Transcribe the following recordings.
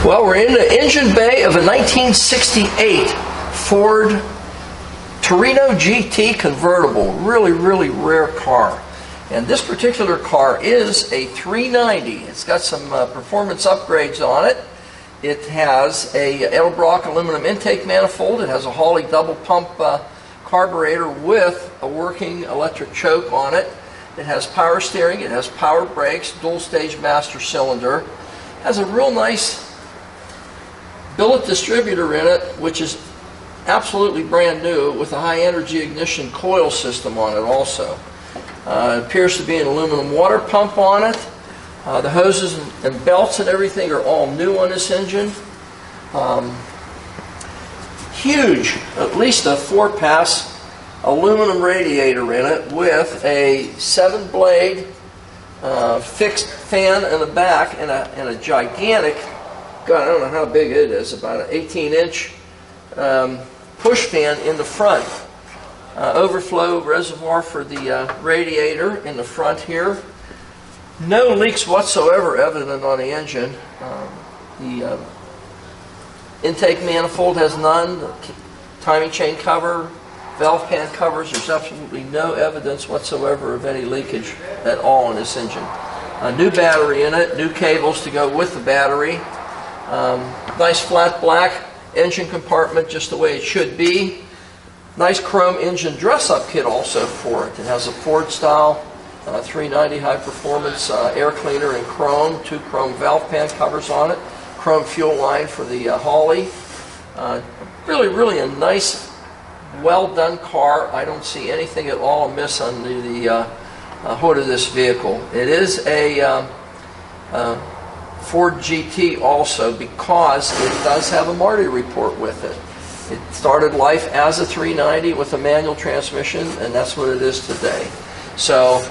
Well, we're in the engine bay of a 1968 Ford Torino GT convertible. Really, really rare car. And this particular car is a 390. It's got some performance upgrades on it. It has a Edelbrock aluminum intake manifold. It has a Hawley double pump carburetor with a working electric choke on it. It has power steering. It has power brakes, dual stage master cylinder. Has a real nice billet distributor in it, which is absolutely brand new, with a high energy ignition coil system on it also. It appears to be an aluminum water pump on it. The hoses and belts and everything are all new on this engine. Huge, at least a 4-pass aluminum radiator in it with a 7-blade fixed fan in the back and a gigantic, God, I don't know how big it is, about an 18-inch push fan in the front. Overflow reservoir for the radiator in the front here. No leaks whatsoever evident on the engine. The intake manifold has none. The timing chain cover, valve pan covers, there's absolutely no evidence whatsoever of any leakage at all in this engine. A new battery in it, new cables to go with the battery. Nice flat black engine compartment, just the way it should be. Nice chrome engine dress-up kit also for it. It has a Ford style 390 high performance air cleaner in chrome, 2 chrome valve pan covers on it, chrome fuel line for the Hawley. Really a nice, well done car. I don't see anything at all amiss under the hood of this vehicle. It is a Ford GT also, because it does have a Marty report with it. It started life as a 390 with a manual transmission, and that's what it is today. So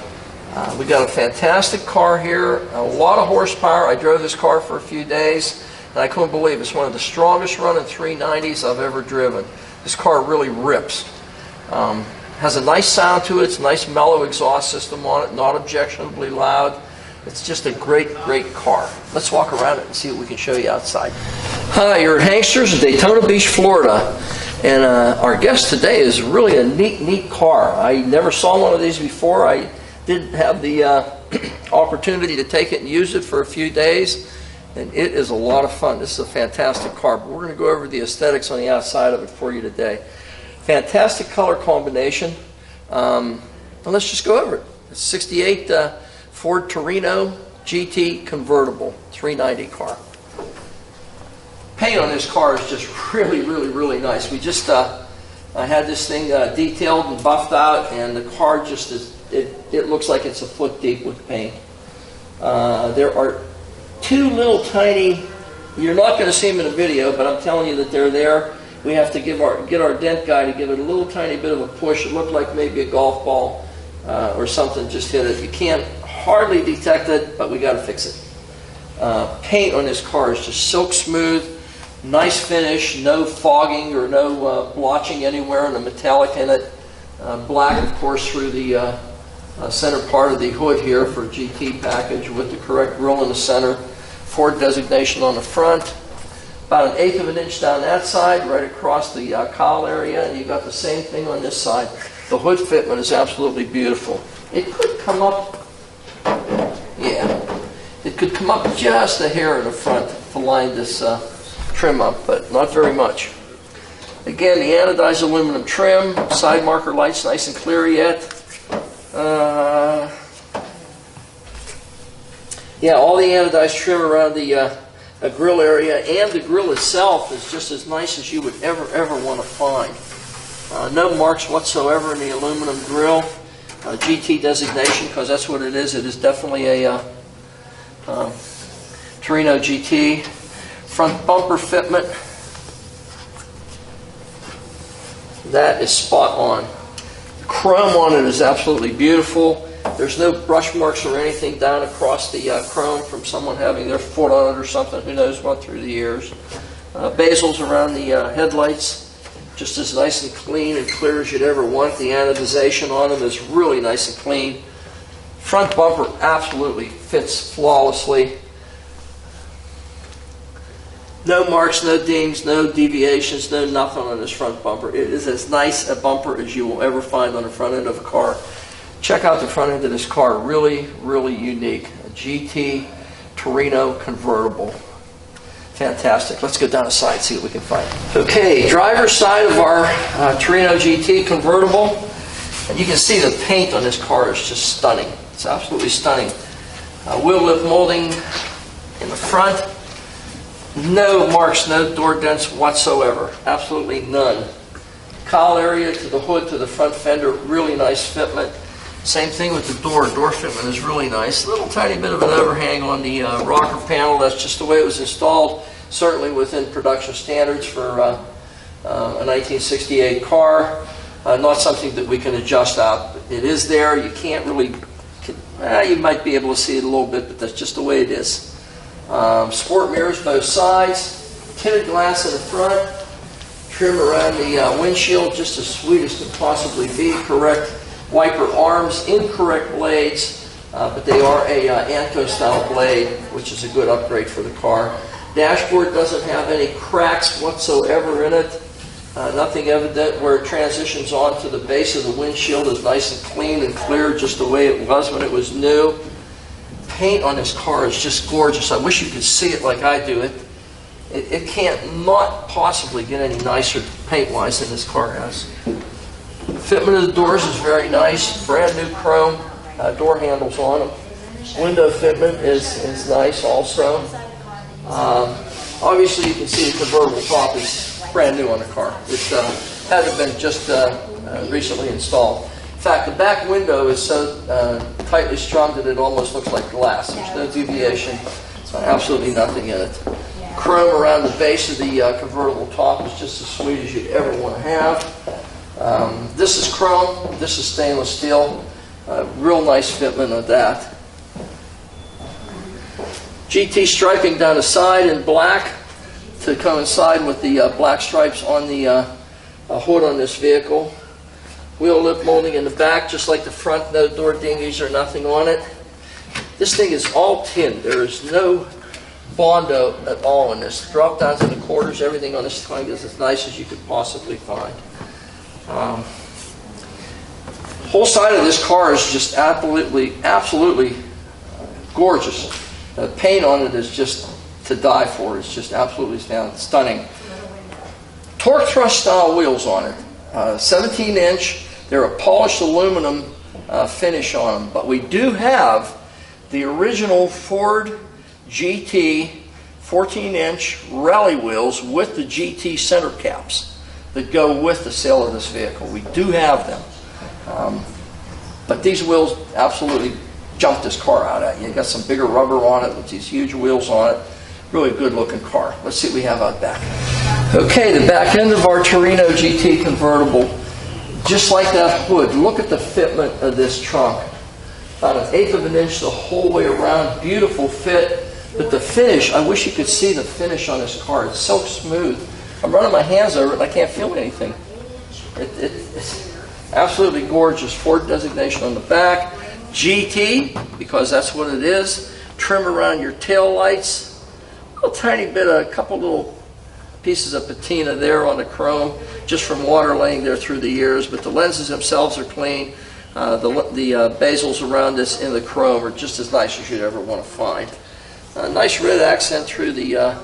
we got a fantastic car here, a lot of horsepower. I drove this car for a few days, and I couldn't believe it's one of the strongest running 390s I've ever driven. This car really rips. Has a nice sound to it. It's a nice mellow exhaust system on it, not objectionably loud. It's just a great car. Let's walk around it and see what we can show you outside. Hi, you're at Hanksters in Daytona Beach, Florida. And our guest today is really a neat car. I never saw one of these before. I did have the opportunity to take it and use it for a few days. And it is a lot of fun. This is a fantastic car. But we're going to go over the aesthetics on the outside of it for you today. Fantastic color combination. And let's just go over it. It's 68 Ford Torino GT convertible, 390 car. Paint on this car is just really nice. We just I had this thing detailed and buffed out, and the car just is, it looks like it's a foot deep with paint. There are 2 little tiny, you're not going to see them in a video, but I'm telling you that they're there. We have to get our dent guy to give it a little tiny bit of a push. It looked like maybe a golf ball or something just hit it. You can't hardly detect it, but we got to fix it. Paint on this car is just silk smooth, nice finish, no fogging or no blotching anywhere, and a metallic in it. Black, of course, through the center part of the hood here for a GT package with the correct grille in the center. Ford designation on the front. About 1/8 of an inch down that side, right across the cowl area, and you've got the same thing on this side. The hood fitment is absolutely beautiful. It could come up, it could come up just a hair in the front to line this trim up, but not very much. Again, the anodized aluminum trim, side marker lights nice and clear yet. All the anodized trim around the grill area, and the grill itself is just as nice as you would ever want to find. No marks whatsoever in the aluminum grill. GT designation, because that's what it is. It is definitely a Torino GT. Front bumper fitment, that is spot on. Chrome on it is absolutely beautiful. There's no brush marks or anything down across the chrome from someone having their foot on it or something, who knows what, through the years. Bezels around the headlights, just as nice and clean and clear as you'd ever want. The anodization on them is really nice and clean. Front bumper absolutely fits flawlessly. No marks, no dings, no deviations, no nothing on this front bumper. It is as nice a bumper as you will ever find on the front end of a car. Check out the front end of this car. Really, really unique. A GT Torino convertible. Fantastic. Let's go down the side and see what we can find. Okay, driver's side of our Torino GT convertible. And you can see the paint on this car is just stunning. It's absolutely stunning. Wheel lip molding in the front. No marks, no door dents whatsoever. Absolutely none. Cowl area to the hood, to the front fender, really nice fitment. Same thing with the door. Door fitment is really nice. A little tiny bit of an overhang on the rocker panel. That's just the way it was installed. Certainly within production standards for a 1968 car. Not something that we can adjust out. It is there. You can't really... you might be able to see it a little bit, but that's just the way it is. Sport mirrors both sides. Tinted glass in the front. Trim around the windshield just as sweet as can possibly be. Correct wiper arms, incorrect blades, but they are a Anco style blade, which is a good upgrade for the car. Dashboard doesn't have any cracks whatsoever in it. Nothing evident. Where it transitions onto the base of the windshield is nice and clean and clear, just the way it was when it was new. Paint on this car is just gorgeous. I wish you could see it like I do. It can't not possibly get any nicer paint-wise than this car has. Fitment of the doors is very nice. Brand new chrome door handles on them. Window fitment is nice also. Obviously you can see the convertible top is brand new on the car. It hasn't been just recently installed. In fact, the back window is so tightly strung that it almost looks like glass. There's no deviation. Absolutely nothing in it. Chrome around the base of the convertible top is just as sweet as you'd ever want to have. This is chrome. This is stainless steel. Real nice fitment of that. GT striping down the side in black to coincide with the black stripes on the hood on this vehicle. Wheel lip molding in the back, just like the front. No door dinghies or nothing on it. This thing is all tin. There is no Bondo at all in this. Drop down to the quarters. Everything on this thing is as nice as you could possibly find. Whole side of this car is just absolutely gorgeous. The paint on it is just to die for. It's just absolutely stunning. Torque thrust style wheels on it. 17-inch. They're a polished aluminum finish on them. But we do have the original Ford GT 14-inch rally wheels with the GT center caps that go with the sale of this vehicle. We do have them. But these wheels absolutely jump this car out at you. You got some bigger rubber on it with these huge wheels on it. Really good looking car. Let's see what we have out back. Okay, the back end of our Torino GT convertible. Just like that hood, look at the fitment of this trunk. About 1/8 of an inch the whole way around. Beautiful fit. But the finish, I wish you could see the finish on this car. It's so smooth. I'm running my hands over it and I can't feel anything. It's absolutely gorgeous. Ford designation on the back. GT, because that's what it is. Trim around your tail lights. A little tiny bit, a couple little pieces of patina there on the chrome, just from water laying there through the years. But the lenses themselves are clean. The bezels around this in the chrome are just as nice as you'd ever want to find. Nice red accent through the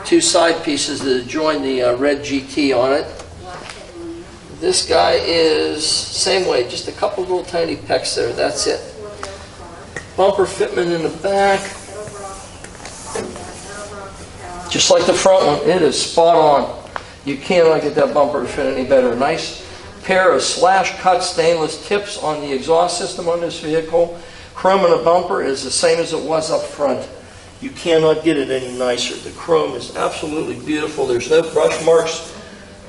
two side pieces that join the red GT on it. This guy is same way, just a couple little tiny pecks there, that's it. Bumper fitment in the back. Just like the front one, it is spot on. You cannot get that bumper to fit any better. Nice pair of slash cut stainless tips on the exhaust system on this vehicle. Chrome in the bumper is the same as it was up front. You cannot get it any nicer. The chrome is absolutely beautiful. There's no brush marks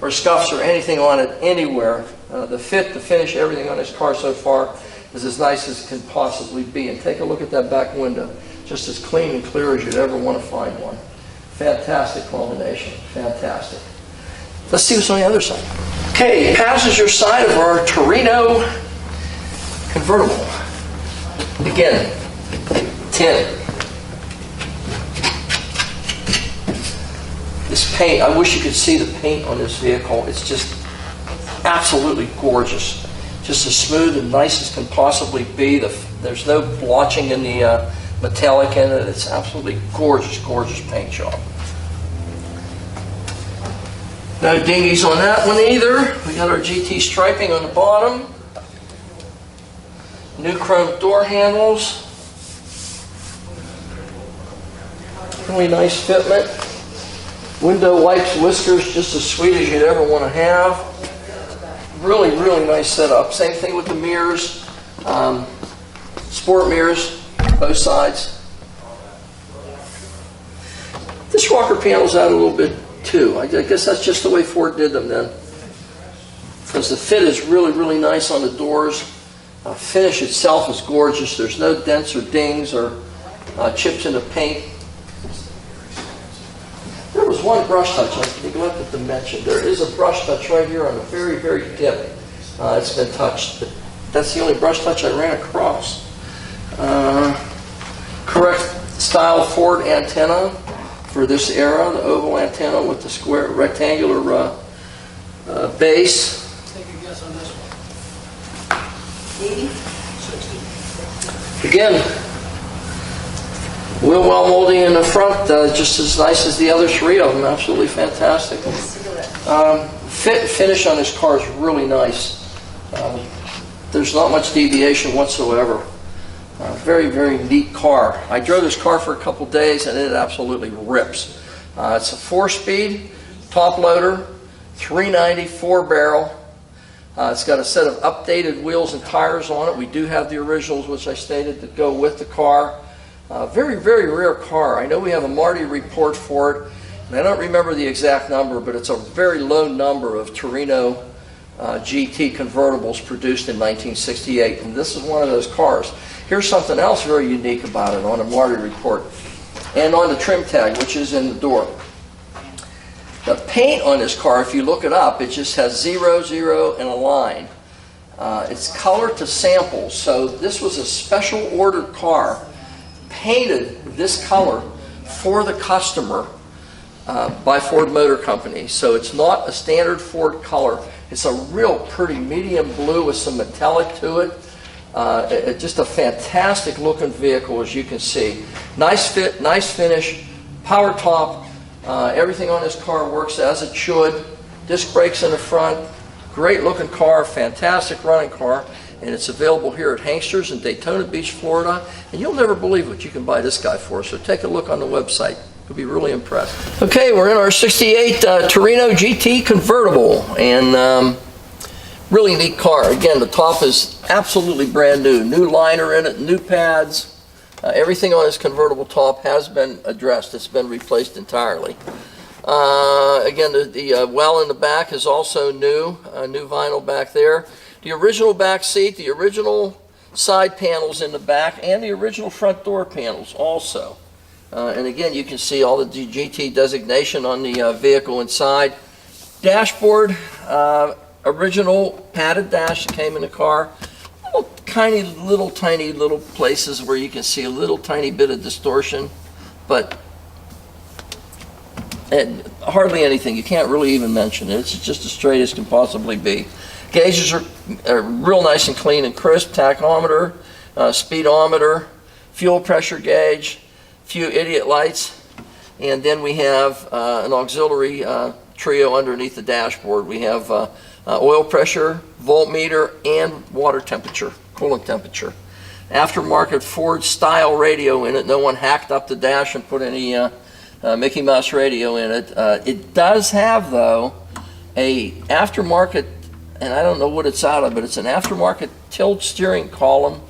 or scuffs or anything on it anywhere. The fit, the finish, everything on this car so far is as nice as it can possibly be. And take a look at that back window. Just as clean and clear as you'd ever want to find one. Fantastic combination. Fantastic. Let's see what's on the other side. Okay, passenger side of our Torino convertible. Again, tin. This paint, I wish you could see the paint on this vehicle. It's just absolutely gorgeous. Just as smooth and nice as can possibly be. There's no blotching in the metallic in it. It's absolutely gorgeous, gorgeous paint job. No dinghies on that one either. We got our GT striping on the bottom. New chrome door handles. Really nice fitment. Window wipes, whiskers, just as sweet as you'd ever want to have. Really, really nice setup. Same thing with the mirrors. Sport mirrors, both sides. This rocker panel's out a little bit too. I guess that's just the way Ford did them then. Because the fit is really, really nice on the doors. Finish itself is gorgeous. There's no dents or dings or chips in the paint. There was one brush touch I neglected to mention. There is a brush touch right here on the very, very tip. It's been touched. But that's the only brush touch I ran across. Correct style Ford antenna for this era, the oval antenna with the square rectangular base. Take a guess on this one. 80? 60. Again, wheel well molding in the front, just as nice as the other three of them. Absolutely fantastic. Fit and finish on this car is really nice. There's not much deviation whatsoever. Very, very neat car. I drove this car for a couple days and it absolutely rips. It's a 4-speed, top loader, 390, 4-barrel. It's got a set of updated wheels and tires on it. We do have the originals, which I stated, that go with the car. Very, very rare car. I know we have a Marty report for it, and I don't remember the exact number, but it's a very low number of Torino GT convertibles produced in 1968, and this is one of those cars. Here's something else very unique about it on a Marty report, and on the trim tag, which is in the door. The paint on this car, if you look it up, it just has 0, 0, and a line. It's color to sample, so this was a special ordered car, painted this color for the customer by Ford Motor Company. So it's not a standard Ford color. It's a real pretty medium blue with some metallic to it. Just a fantastic looking vehicle, as you can see. Nice fit, nice finish, power top. Everything on this car works as it should. Disc brakes in the front. Great looking car, fantastic running car. And it's available here at Hanksters in Daytona Beach, Florida. And you'll never believe what you can buy this guy for. So take a look on the website. You'll be really impressed. Okay, we're in our 68 Torino GT convertible. And really neat car. Again, the top is absolutely brand new. New liner in it, new pads. Everything on this convertible top has been addressed. It's been replaced entirely. Again, the well in the back is also new. New vinyl back there. The original back seat, the original side panels in the back, and the original front door panels also. And again, you can see all the GT designation on the vehicle inside. Dashboard, original padded dash that came in the car. Tiny little places where you can see a little tiny bit of distortion, but hardly anything. You can't really even mention it. It's just as straight as can possibly be. Gauges are real nice and clean and crisp. Tachometer, speedometer, fuel pressure gauge, few idiot lights, and then we have an auxiliary trio underneath the dashboard. We have oil pressure, voltmeter, and water temperature, coolant temperature. Aftermarket Ford style radio in it. No one hacked up the dash and put any Mickey Mouse radio in it. It does have, though, a aftermarket, and I don't know what it's out of, but it's an aftermarket tilt steering column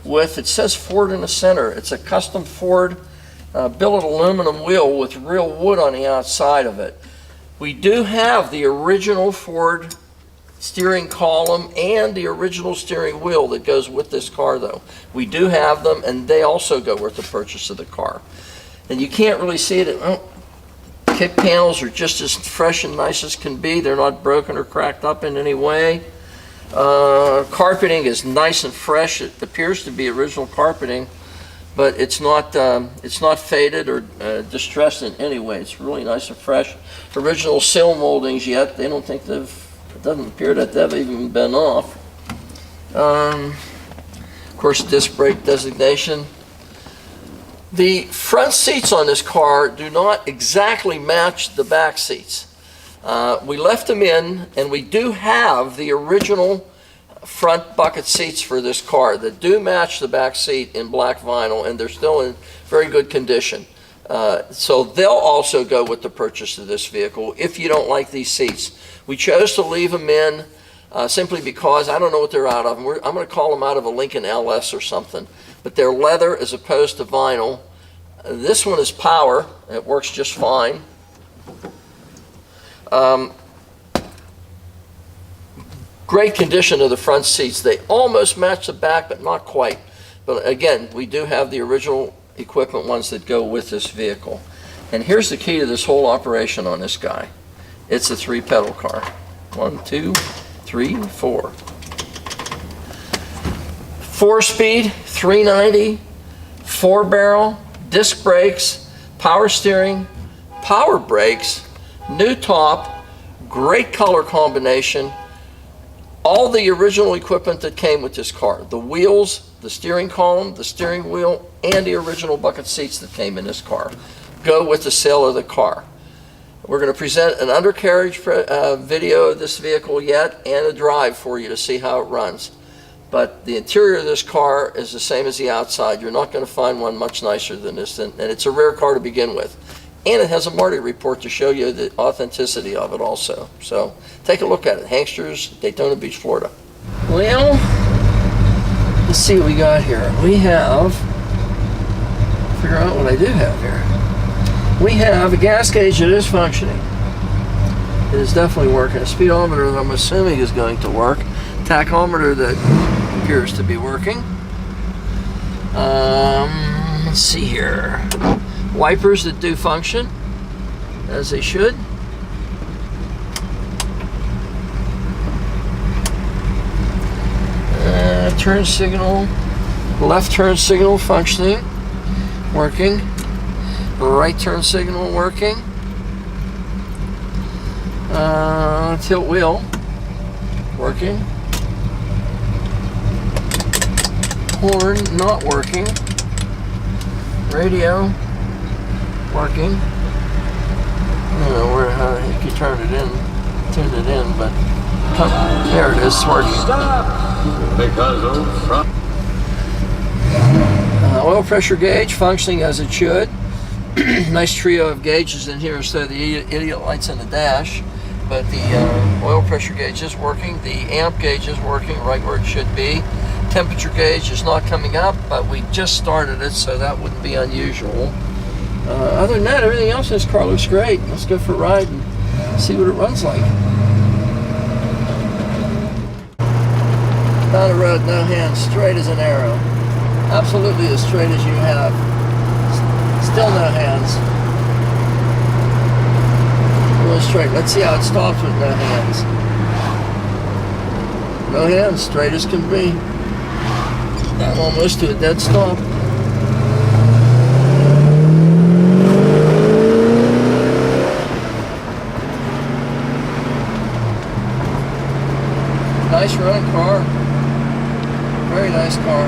with, it says Ford in the center. It's a custom Ford billet aluminum wheel with real wood on the outside of it. We do have the original Ford steering column and the original steering wheel that goes with this car, though. We do have them, and they also go with the purchase of the car. And you can't really see it. Kick panels are just as fresh and nice as can be. They're not broken or cracked up in any way. Carpeting is nice and fresh. It appears to be original carpeting. but it's not faded or distressed in any way. It's really nice and fresh. Original sill moldings yet. They don't think it doesn't appear that they've even been off. Of course, disc brake designation. The front seats on this car do not exactly match the back seats. We left them in, and we do have the original front bucket seats for this car that do match the back seat in black vinyl, and they're still in very good condition. So they'll also go with the purchase of this vehicle if you don't like these seats. We chose to leave them in simply because I don't know what they're out of. I'm going to call them out of a Lincoln LS or something. But they're leather as opposed to vinyl. This one is power. It works just fine. Great condition of the front seats. They almost match the back, but not quite. But again, we do have the original equipment ones that go with this vehicle. And here's the key to this whole operation on this guy. It's a 3-pedal car. 1, 2, 3, 4. 4-speed, 390, 4-barrel, disc brakes, power steering, power brakes, new top, great color combination, all the original equipment that came with this car. The wheels, the steering column, the steering wheel, and the original bucket seats that came in this car go with the sale of the car. We're going to present an undercarriage video of this vehicle yet and a drive for you to see how it runs. But the interior of this car is the same as the outside. You're not going to find one much nicer than this, and it's a rare car to begin with. And it has a Marty report to show you the authenticity of it also. So take a look at it. Hanksters, Daytona Beach, Florida. Well, let's see what we got here. We have, figure out what I do have here. We have a gas gauge that is functioning. It is definitely working. A speedometer that I'm assuming is going to work. Tachometer that appears to be working. Let's see here. Wipers that do function as they should. Turn signal, left turn signal functioning, working. Right turn signal working. Tilt wheel working. Horn not working. Radio working. I don't know how you can turn it in, but there it is, it's working. Stop! Because of front. Oil pressure gauge functioning as it should. Nice trio of gauges in here instead of the idiot lights in the dash. But the oil pressure gauge is working. The amp gauge is working right where it should be. Temperature gauge is not coming up, but we just started it, so that wouldn't be unusual. Other than that, everything else in this car looks great. Let's go for a ride and see what it runs like. Down the road, no hands, straight as an arrow. Absolutely as straight as you have. Still no hands. Really straight. Let's see how it stops with no hands. No hands, straight as can be. I'm almost to a dead stop. Nice running car. Very nice car.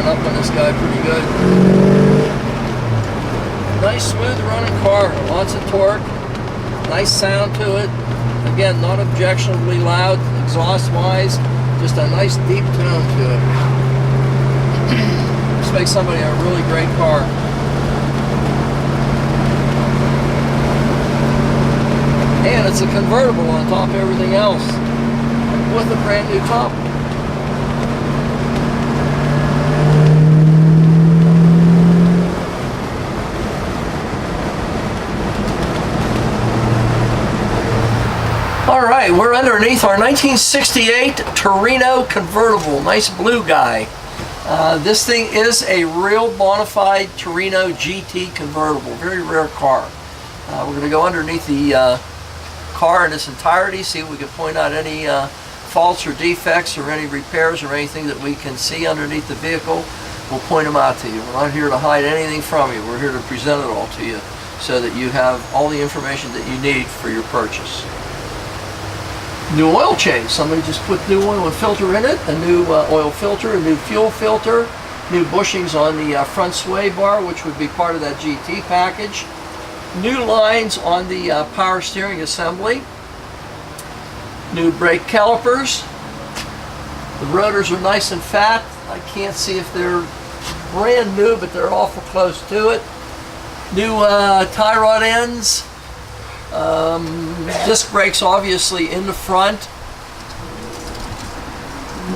Up on this guy pretty good. Nice smooth running car, lots of torque, nice sound to it. Again, not objectionably loud exhaust wise, just a nice deep tone to it. This makes somebody a really great car. And it's a convertible on top of everything else with a brand new top. All right, we're underneath our 1968 Torino convertible, nice blue guy. This thing is a real bona fide Torino GT convertible, very rare car. We're going to go underneath the car in its entirety, see if we can point out any faults or defects or any repairs or anything that we can see underneath the vehicle. We'll point them out to you. We're not here to hide anything from you. We're here to present it all to you so that you have all the information that you need for your purchase. New oil change. Somebody just put new oil filter in it, a new oil filter, a new fuel filter, new bushings on the front sway bar, which would be part of that GT package. New lines on the power steering assembly. New brake calipers. The rotors are nice and fat. I can't see if they're brand new, but they're awful close to it. New tie rod ends. Disc brakes obviously in the front.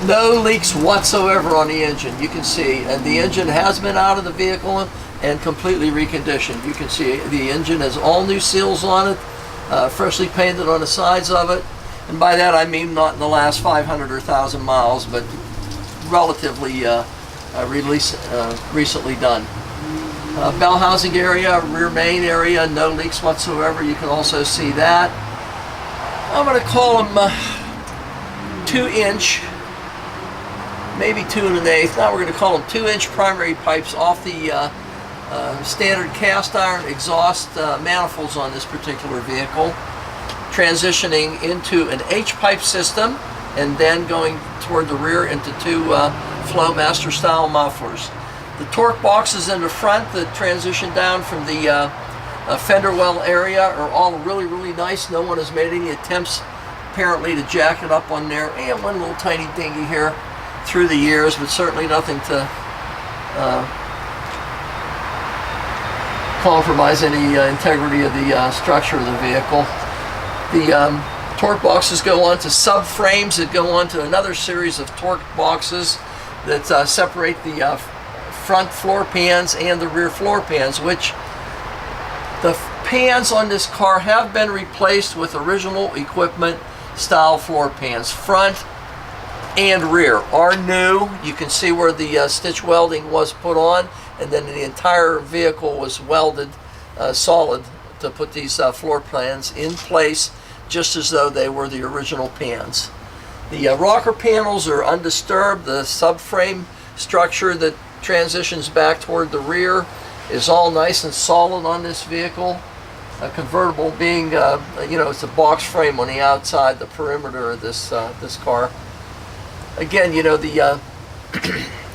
No leaks whatsoever on the engine, you can see, and the engine has been out of the vehicle and completely reconditioned. You can see the engine has all new seals on it, freshly painted on the sides of it, and by that I mean not in the last 500 or 1,000 miles, but relatively recently done. Bell housing area, rear main area, no leaks whatsoever. You can also see that. I'm going to call them 2-inch, maybe 2 1/8. Now we're going to call them 2-inch primary pipes off the standard cast iron exhaust manifolds on this particular vehicle, transitioning into an H-pipe system and then going toward the rear into 2 Flowmaster style mufflers. The torque boxes in the front that transition down from the fender well area are all really, really nice. No one has made any attempts apparently to jack it up on there. And one little tiny dingy here through the years, but certainly nothing to compromise any integrity of the structure of the vehicle. The torque boxes go on to subframes that go on to another series of torque boxes that separate the front floor pans and the rear floor pans, which the pans on this car have been replaced with original equipment style floor pans. Front and rear are new. You can see where the stitch welding was put on, and then the entire vehicle was welded solid to put these floor pans in place, just as though they were the original pans. The rocker panels are undisturbed. The subframe structure that transitions back toward the rear is all nice and solid on this vehicle. A convertible being, it's a box frame on the outside, the perimeter of this car. Again, the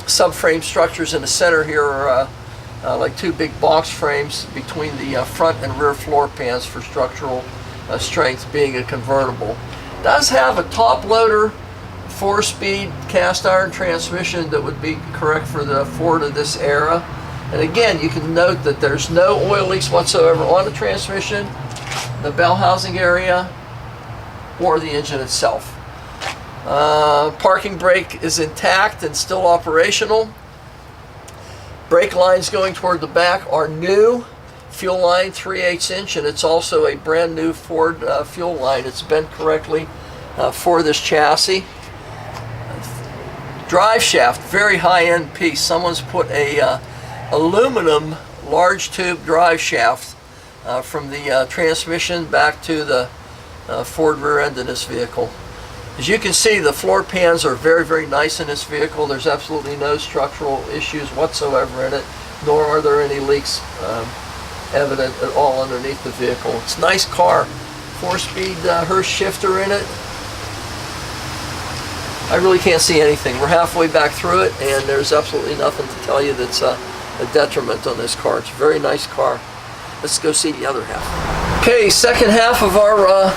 subframe structures in the center here are like 2 big box frames between the front and rear floor pans for structural strength, being a convertible. It does have a top loader 4-speed cast iron transmission that would be correct for the Ford of this era. And again, you can note that there's no oil leaks whatsoever on the transmission, the bell housing area, or the engine itself. Parking brake is intact and still operational. Brake lines going toward the back are new. Fuel line 3/8 inch, and it's also a brand new Ford fuel line. It's bent correctly for this chassis. Drive shaft, very high-end piece. Someone's put a aluminum large tube drive shaft from the transmission back to the Ford rear end of this vehicle. As you can see, the floor pans are very, very nice in this vehicle. There's absolutely no structural issues whatsoever in it, nor are there any leaks evident at all underneath the vehicle. It's a nice car. 4-speed Hurst shifter in it. I really can't see anything. We're halfway back through it, and there's absolutely nothing to tell you that's a detriment on this car. It's a very nice car. Let's go see the other half. Okay, second half of our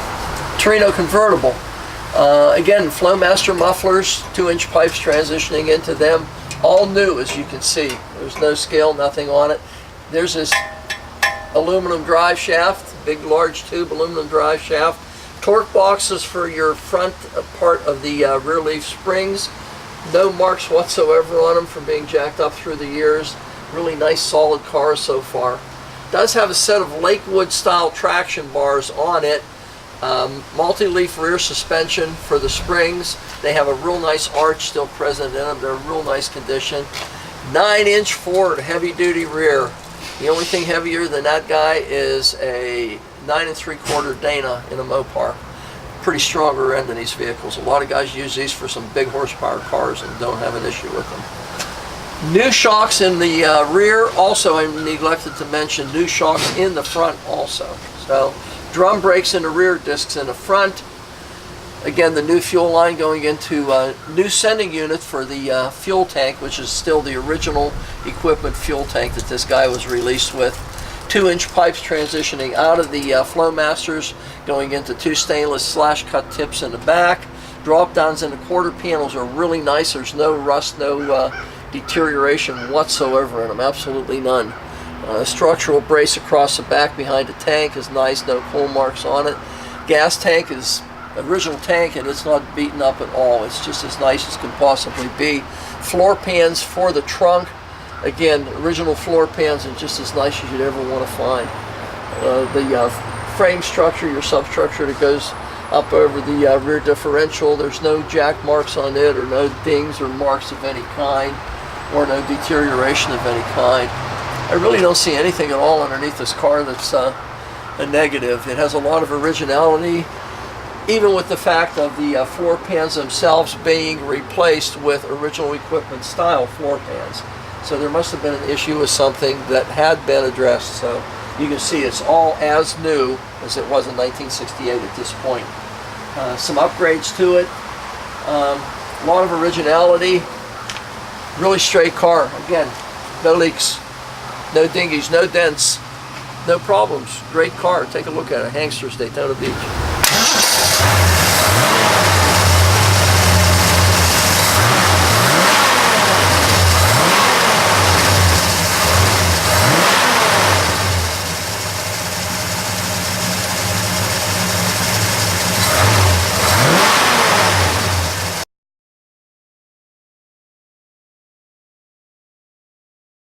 Torino convertible. Again, Flowmaster mufflers, 2-inch pipes transitioning into them. All new, as you can see. There's no scale, nothing on it. There's this aluminum drive shaft big large tube aluminum drive shaft. Torque boxes for your front part of the rear leaf springs. No marks whatsoever on them from being jacked up through the years. Really nice solid car so far. Does have a set of Lakewood style traction bars on it. Multi-leaf rear suspension for the springs. They have a real nice arch still present in them. They're in real nice condition. 9-inch Ford heavy duty rear. The only thing heavier than that guy is a 9 3/4 Dana in a Mopar. Pretty strong rear end in these vehicles. A lot of guys use these for some big horsepower cars and don't have an issue with them. New shocks in the rear. Also, I neglected to mention new shocks in the front also. So drum brakes in the rear, discs in the front. Again, the new fuel line going into a new sending unit for the fuel tank, which is still the original equipment fuel tank that this guy was released with. 2-inch pipes transitioning out of the Flowmasters, going into 2 stainless slash cut tips in the back. Drop downs in the quarter panels are really nice. There's no rust, no deterioration whatsoever in them, absolutely none. Structural brace across the back behind the tank is nice, no pull marks on it. Gas tank is original tank and it's not beaten up at all. It's just as nice as can possibly be. Floor pans for the trunk. Again, original floor pans and just as nice as you'd ever want to find. The frame structure, your substructure that goes up over the rear differential, there's no jack marks on it or no dings or marks of any kind or no deterioration of any kind. I really don't see anything at all underneath this car that's a negative. It has a lot of originality, even with the fact of the floor pans themselves being replaced with original equipment style floor pans. So there must have been an issue with something that had been addressed. So you can see it's all as new as it was in 1968 at this point. Some upgrades to it, a lot of originality, really straight car. Again, no leaks, no dinghies, no dents, no problems. Great car. Take a look at it. Hangsters, Daytona Beach.